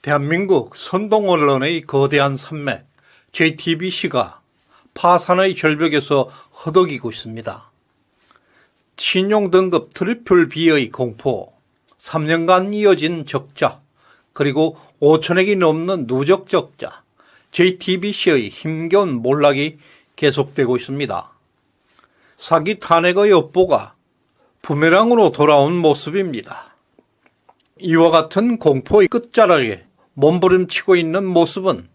대한민국 선동 언론의 거대한 산맥 JTBC가 파산의 절벽에서 허덕이고 있습니다. 신용 등급 트리플 B의 공포, 3년간 이어진 적자, 그리고 5천억이 넘는 누적 적자, JTBC의 힘겨운 몰락이 계속되고 있습니다. 사기 탄핵의 업보가 부메랑으로 돌아온 모습입니다. 이와 같은 공포의 끝자락에 몸부림치고 있는 모습은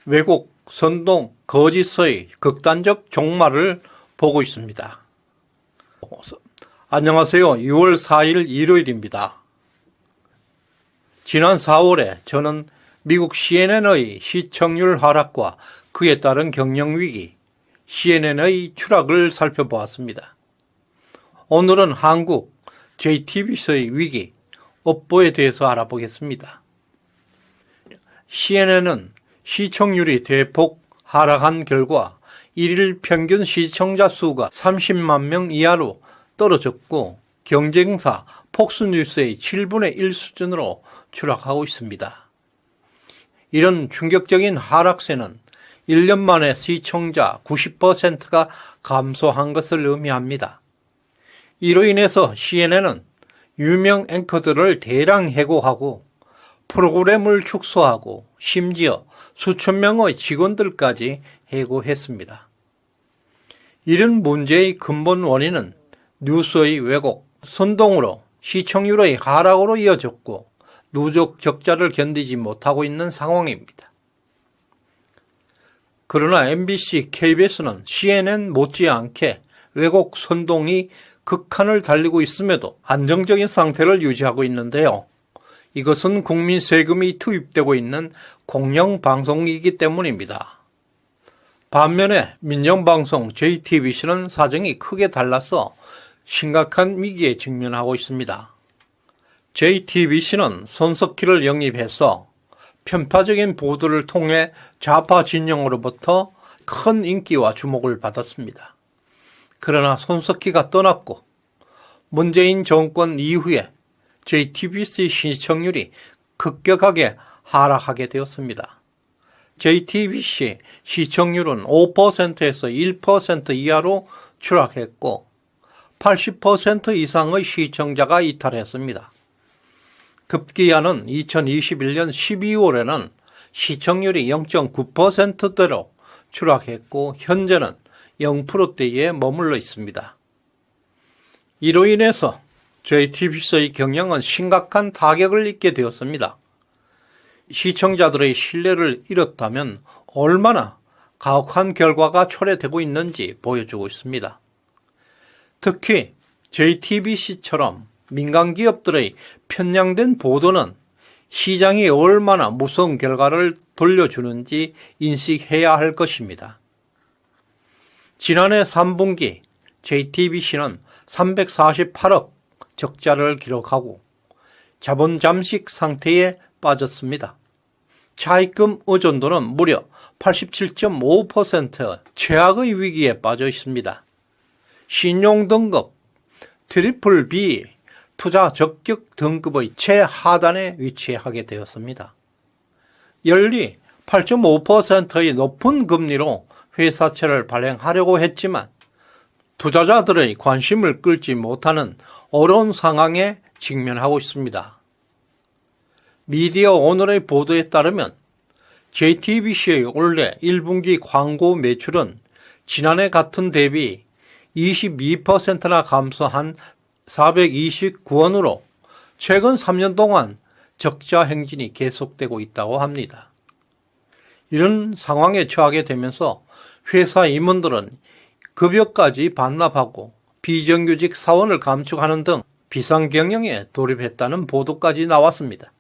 왜곡, 선동, 거짓의 극단적 종말을 보고 있습니다. 안녕하세요. 6월 4일 일요일입니다. 지난 4월에 저는 미국 CNN의 시청률 하락과 그에 따른 경영위기, CNN의 추락을 살펴보았습니다. 오늘은 한국 JTBC의 위기, 업보에 대해서 알아보겠습니다. CNN은 시청률이 대폭 하락한 결과 일일 평균 시청자 수가 30만 명 이하로 떨어졌고 경쟁사 폭스뉴스의 7분의 1 수준으로 추락하고 있습니다. 이런 충격적인 하락세는 1년 만에 시청자 90%가 감소한 것을 의미합니다. 이로 인해서 CNN은 유명 앵커들을 대량 해고하고 프로그램을 축소하고 심지어 수천 명의 직원들까지 해고했습니다. 이런 문제의 근본 원인은 뉴스의 왜곡, 선동으로 시청률의 하락으로 이어졌고 누적 적자를 견디지 못하고 있는 상황입니다. 그러나 MBC, KBS는 CNN 못지않게 왜곡, 선동이 극한을 달리고 있음에도 안정적인 상태를 유지하고 있는데요. 이것은 국민 세금이 투입되고 있는 공영방송이기 때문입니다. 반면에 민영방송 JTBC는 사정이 크게 달라서 심각한 위기에 직면하고 있습니다. JTBC는 손석희를 영입해서 편파적인 보도를 통해 좌파 진영으로부터 큰 인기와 주목을 받았습니다. 그러나 손석희가 떠났고 문재인 정권 이후에 JTBC 시청률이 급격하게 하락하게 되었습니다. JTBC 시청률은 5%에서 1% 이하로 추락했고 80% 이상의 시청자가 이탈했습니다. 급기야는 2021년 12월에는 시청률이 0.9%대로 추락했고 현재는 0%대에 머물러 있습니다. 이로 인해서 JTBC의 경영은 심각한 타격을 입게 되었습니다. 시청자들의 신뢰를 잃었다면 얼마나 가혹한 결과가 초래되고 있는지 보여주고 있습니다. 특히 JTBC처럼 민간 기업들의 편향된 보도는 시장이 얼마나 무서운 결과를 돌려주는지 인식해야 할 것입니다. 지난해 3분기 JTBC는 348억 적자를 기록하고 자본 잠식 상태에 빠졌습니다. 차입금 의존도는 무려 87.5% 최악의 위기에 빠져 있습니다. 신용 등급 트리플 B 투자 적격 등급의 최하단에 위치하게 되었습니다. 연리 8.5%의 높은 금리로 회사채를 발행하려고 했지만 투자자들의 관심을 끌지 못하는 어려운 상황에 직면하고 있습니다. 미디어 오늘의 보도에 따르면 JTBC의 올해 1분기 광고 매출은 지난해 같은 대비 22%나 감소한 429원으로 최근 3년 동안 적자 행진이 계속되고 있다고 합니다. 이런 상황에 처하게 되면서 회사 임원들은 급여까지 반납하고 비정규직 사원을 감축하는 등 비상경영에 돌입했다는 보도까지 나왔습니다.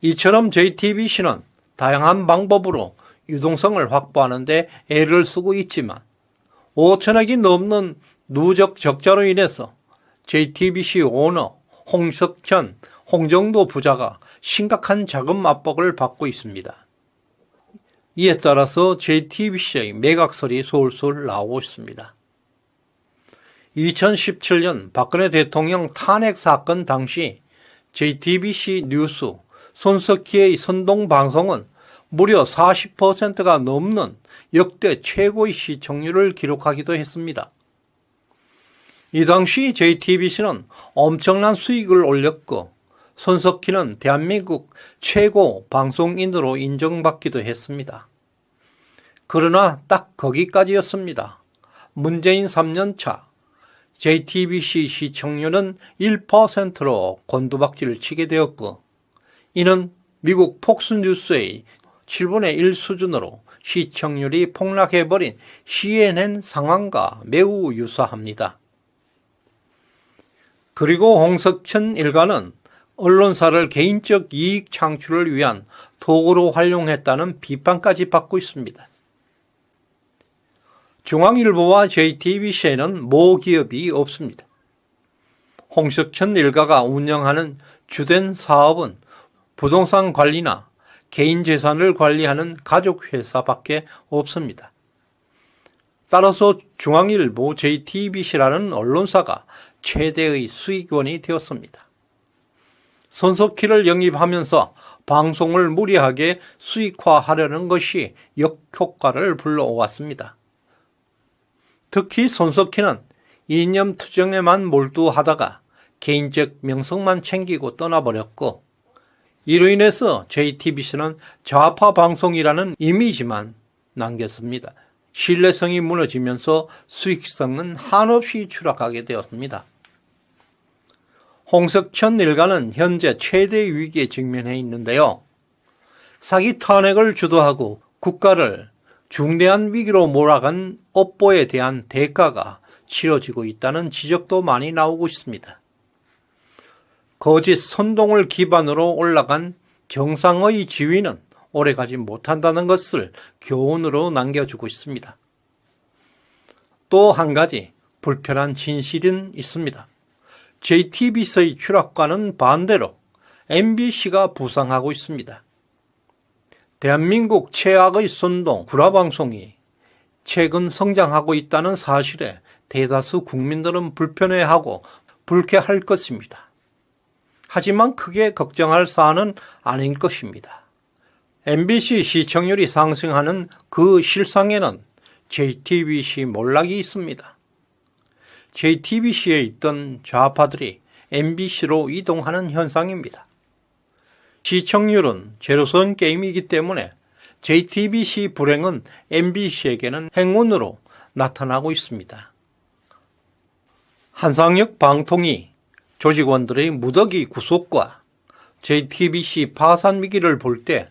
이처럼 JTBC는 다양한 방법으로 유동성을 확보하는 데 애를 쓰고 있지만 5천억이 넘는 누적 적자로 인해서 JTBC 오너 홍석천, 홍정도 부자가 심각한 자금 압박을 받고 있습니다. 이에 따라서 JTBC의 매각설이 솔솔 나오고 있습니다. 2017년 박근혜 대통령 탄핵 사건 당시 JTBC 뉴스 손석희의 선동 방송은 무려 40%가 넘는 역대 최고의 시청률을 기록하기도 했습니다. 이 당시 JTBC는 엄청난 수익을 올렸고 손석희는 대한민국 최고 방송인으로 인정받기도 했습니다. 그러나 딱 거기까지였습니다. 문재인 3년차 JTBC 시청률은 1%로 곤두박질을 치게 되었고 이는 미국 폭스뉴스의 7분의 1 수준으로 시청률이 폭락해버린 CNN 상황과 매우 유사합니다. 그리고 홍석천 일가는 언론사를 개인적 이익 창출을 위한 도구로 활용했다는 비판까지 받고 있습니다. 중앙일보와 JTBC에는 모기업이 없습니다. 홍석천 일가가 운영하는 주된 사업은 부동산 관리나 개인 재산을 관리하는 가족회사밖에 없습니다. 따라서 중앙일보, JTBC라는 언론사가 최대의 수익원이 되었습니다. 손석희를 영입하면서 방송을 무리하게 수익화하려는 것이 역효과를 불러왔습니다. 특히 손석희는 이념 투정에만 몰두하다가 개인적 명성만 챙기고 떠나버렸고 이로 인해서 JTBC는 좌파 방송이라는 이미지만 남겼습니다. 신뢰성이 무너지면서 수익성은 한없이 추락하게 되었습니다. 홍석천 일가는 현재 최대 위기에 직면해 있는데요. 사기 탄핵을 주도하고 국가를 중대한 위기로 몰아간 업보에 대한 대가가 치러지고 있다는 지적도 많이 나오고 있습니다. 거짓 선동을 기반으로 올라간 정상의 지위는 오래가지 못한다는 것을 교훈으로 남겨주고 있습니다. 또 한 가지 불편한 진실은 있습니다. JTBC의 추락과는 반대로 MBC가 부상하고 있습니다. 대한민국 최악의 선동 구라방송이 최근 성장하고 있다는 사실에 대다수 국민들은 불편해하고 불쾌할 것입니다. 하지만 크게 걱정할 사안은 아닌 것입니다. MBC 시청률이 상승하는 그 실상에는 JTBC 몰락이 있습니다. JTBC에 있던 좌파들이 MBC로 이동하는 현상입니다. 시청률은 제로섬 게임이기 때문에 JTBC 불행은 MBC에게는 행운으로 나타나고 있습니다. 한상혁 방통위 조직원들의 무더기 구속과 JTBC 파산 위기를 볼 때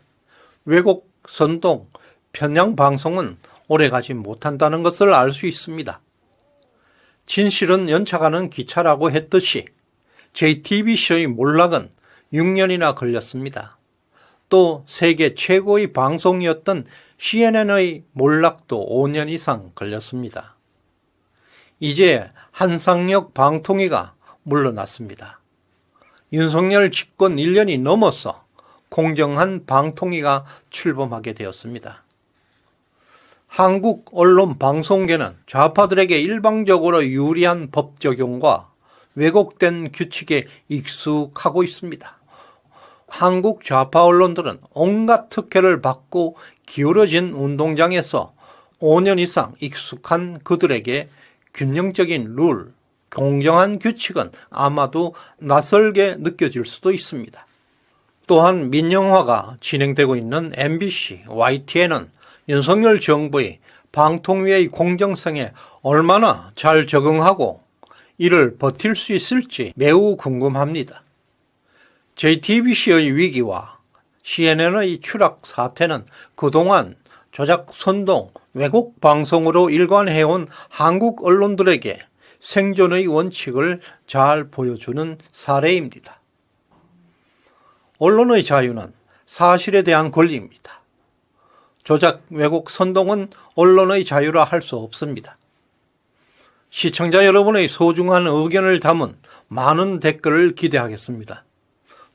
왜곡, 선동, 편향 방송은 오래가지 못한다는 것을 알 수 있습니다. 진실은 연착하는 기차라고 했듯이 JTBC의 몰락은 6년이나 걸렸습니다. 또 세계 최고의 방송이었던 CNN의 몰락도 5년 이상 걸렸습니다. 이제 한상혁 방통위가 물러났습니다. 윤석열 집권 1년이 넘어서 공정한 방통위가 출범하게 되었습니다. 한국 언론 방송계는 좌파들에게 일방적으로 유리한 법 적용과 왜곡된 규칙에 익숙하고 있습니다. 한국 좌파 언론들은 온갖 특혜를 받고 기울어진 운동장에서 5년 이상 익숙한 그들에게 균형적인 룰, 공정한 규칙은 아마도 낯설게 느껴질 수도 있습니다. 또한 민영화가 진행되고 있는 MBC, YTN은 윤석열 정부의 방통위의 공정성에 얼마나 잘 적응하고 이를 버틸 수 있을지 매우 궁금합니다. JTBC의 위기와 CNN의 추락 사태는 그동안 조작, 선동, 왜곡 방송으로 일관해온 한국 언론들에게 생존의 원칙을 잘 보여주는 사례입니다. 언론의 자유는 사실에 대한 권리입니다. 조작, 왜곡, 선동은 언론의 자유라 할 수 없습니다. 시청자 여러분의 소중한 의견을 담은 많은 댓글을 기대하겠습니다.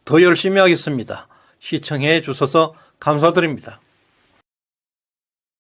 더 열심히 하겠습니다. 시청해 주셔서 감사드립니다.